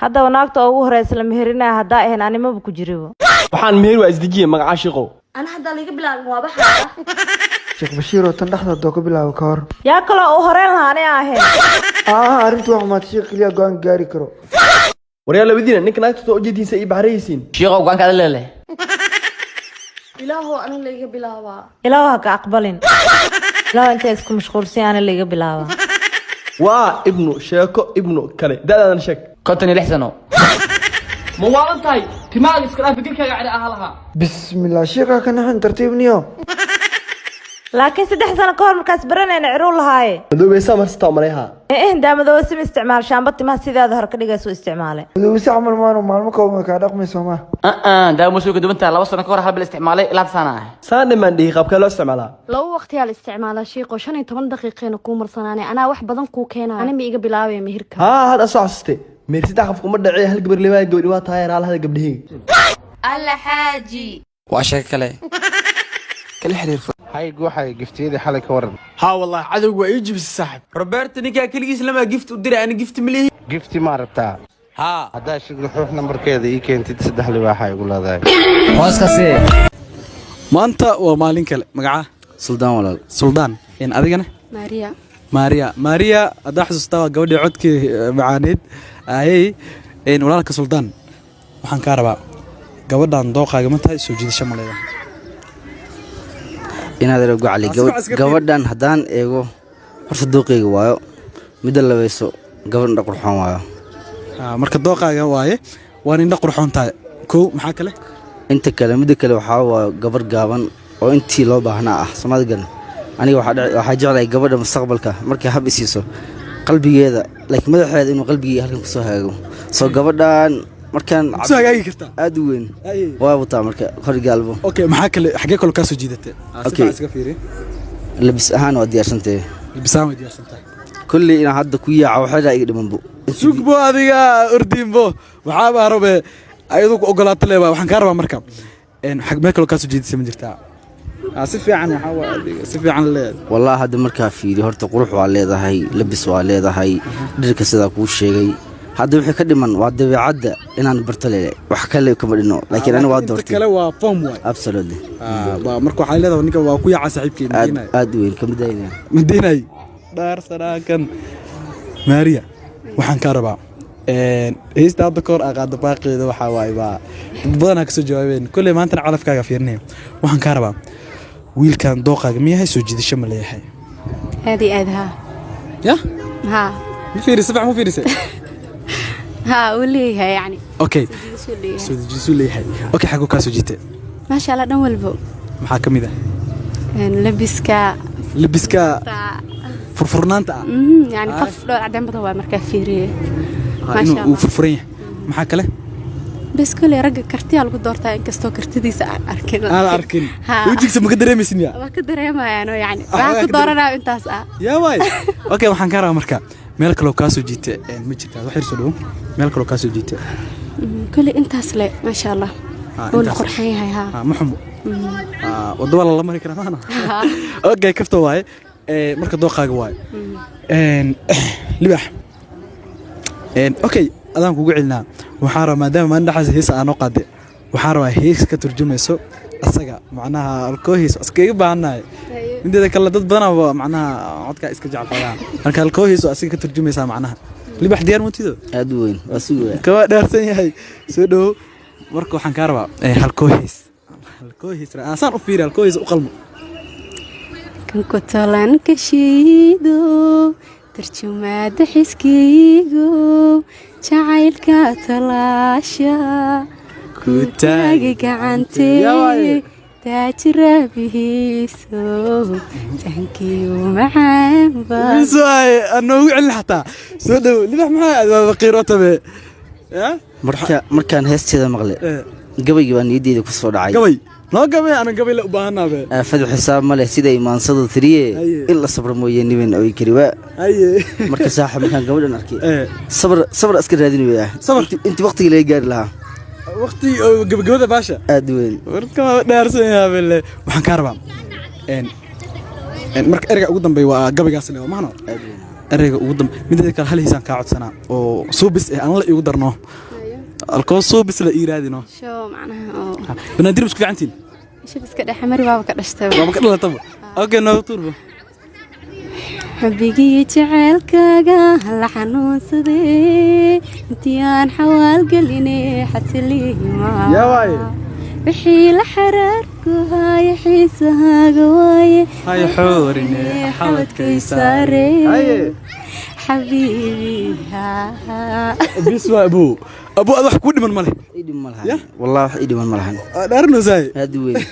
hadda wanaagta ugu horeysa la meherina hadaa ahayn animaba ku jiribo waxaan meher waa isdijiye magaca shiqo ana hadda liga bilaabin waa baxaa Sheekh Bashiir oo tan dhaxda doo ka bilaabo ka hor yaa kale oo horeen lahaanay ahayn arintu wax ma sheekh kaliya go'aan gaari karo waryaa labadiina ninka naagta oo jeediisa ay baxraysiin shiqo go'aan ka leeyahay ilaahu ana liga bilaaba ilaahu ka aqbalin ilaahu inta isku mashquulsan ana liga bilaaba waa ibnu sheeko ibnu kale daadan sheek konton 6 sano ma waalan tahay timaag iska dhaaf fikirkaaga cali ahalaha bismillah sheekha kana han tartiibniyo laakiin 3 sano ka hor markaas baranayna ciruu lahaaye madoweysa marsta mareeha daamadow sim isticmaal shaamba timaha sidaada hor ka dhigayso isticmaale madoweysa amal maano maalmo kooban ka dhaqmayso ma daamusu ka duwanta 2 sano ka hor hal isticmaalay ilaa sana saan man dhigi qabka loo isticmaalaa loo waqtiga la isticmaala shiiqo 15 daqiiqeena ku marsanaanay ana wax badan ku keenay ana ma iga bilaabay meherka hada saxste meersida qofku ma dhacay hal gabar leeyahay gabadhi waa taayir hal gabdhihi alla xaaji waa sheek kale xiriir هاي جوحي جفتيدي حالك ورد ها والله عدو يجيب السحب روبرت نيكا كليس لما جفت ودري انا جفت مليه جفتي ما ربتها ها هذا شغل روح نمبر كذا يك انت تسدح لي واحد يقول هذا واسكاسي ما انت ومالين كله مقعه سلطان ولا سلطان ان ادغنا ماريا ادا حسستها غبدي codki macaanid ay in walaalka Sultan waxaan ka rabaa gabadhan dooqaaga ma tahay soo jiidasho maleeyo inaad rago cali gabadhan hadaan eego horta dooqayga waayo mid labayso gabadhan qurxoon waayo marka dooqaaga waaye waan indha qurxoon tahay ko maxaa kale inta kale mid kale waxa waa gabar gaaban oo intii loo baahnaa ah Soomaaligan aniga waxa jeclahay gabadha mustaqbalka markay hab isiiso qalbigeeda laakiin madaxeeda inuu qalbigeeda halkan ku soo haago soo gabadhan markaan soo hagaagi karta aad u weyn waa wataa marka qorigaalbo okay maxaa kale xagee kale ka soo jiidatay okay iska fiiri labis ahaan waa diyaarsantay labisaan waa diyaarsantay kulli ina hadda ku yaaco waxa iga dhimanbo sugbo adiga ordimbo waxa baa rabe ayadu ku ogolaato leeyahay waxaan ka rabaa marka xagee kale ka soo jiidatay ma jirtaa si fiican waxa waa adiga si fiican leeyahay wallahi hadda marka fiiri horta qurux waa leedahay labis waa leedahay dhirka sida ku sheegay hadda wixii ka dhiman waa dabeecadda inaan barto leeyahay wax kale kama dhino laakiin ana waa doortay kale waa form way absolutely marka waxa leedahay ninka waa ku yaaca saaxiibkeena aad weyn ka midinay daar saraakan Maria waxaan ka rabaa heesta hadda koor aqaad baaqeeda waxa waay baa badan ka soo jawaabeen kulli maanta calafkaaga fiirnay waxaan ka rabaa wiilkan dooqaaga miyahay soo jiidasho ma leeyahay هذه أدها يا ها مفيري سبع مفيري ها وليها يعني اوكي سو ليها اوكي حقو كاسو جيتي ما شاء الله دم والبو maxaa kamida لبسكا فرفرنانتا يعني قف دور عدم بضوا مركا فيري ما شاء الله وفرفرين maxaa kale بس كل رجع كرتي على دورتا إنكستو كرتدي أركن أركن وجهك ما قدر يمسني ما قدر يعني راح دورنا أنت يا واي أوكي وحن كارا مركا مالك لو كاسو جيت مجتها وحير سلوم مالك لو كاسو جيت كل أنت أصله ما شاء الله والقرحي هاي ها محمد ودوا الله ما يكره أنا أوكي كفتوا واي مركا دوقاق واي لباح أوكي أدام كوجو علنا وحارة ما دام ما ندحز هيس أنا قادة وحارة هيس كترجمة سو أصلا معناها الكوهيس أسكيب بعنا من ذلك الله ضد بنا معناها عدك إسكجع الحياة أنا الكوهيس أسكيب كترجمة سا معناها اللي بحديار متيدو أدوين وسوء كوا دارسني هاي سودو مركو حنكاربا هالكوهيس أصلا أفير الكوهيس أقلم كن كتلان كشيدو ترجمة حسكيجو جعلك تلاشى كتاجك عنتي تجرى به سو تنكي ومعان سواي أنا وعلى حتى سودو ليه معاه بقيروته به مركان هستي مغلي قبي بان يدي لك الصوت عاي قبي لا قبي أنا قبي لا أباهنا به فدو حساب ماله سيدا إيمان صدو ثريه إلا صبر مويني من أوي كريواء مركز ساحب مكان قبل نركي صبر أسكر هذين وياه صبر أنت وقتي اللي قال لها وقتي قبل باشا أدوين مركز دارسين يا بالله وحنكاربا مركز أرجع قدام بيوا قبل قاسني وما هنا ereyga ugu dambe mideeda kale hal hiisaan kaa codsanaa oo suubis aan la igu darno alkoo suubis la iiraadino شو معناها banaadir isku fiicantiin شو بس كده حمري بابا كده اشتغل waaba ka dhalataba okay noo turbo حبيقي جعلكاga هلا حنون سدي انتيان حوال قليني حسلي ما يا واي بحي لحراركو هاي حيسها قواي هاي حورني حاولت كيساري هاي حبيبي ها بيسوا ابو هذا wax ku dhiman male idin malahan wallahi wax idin malahan dharno say hadi weey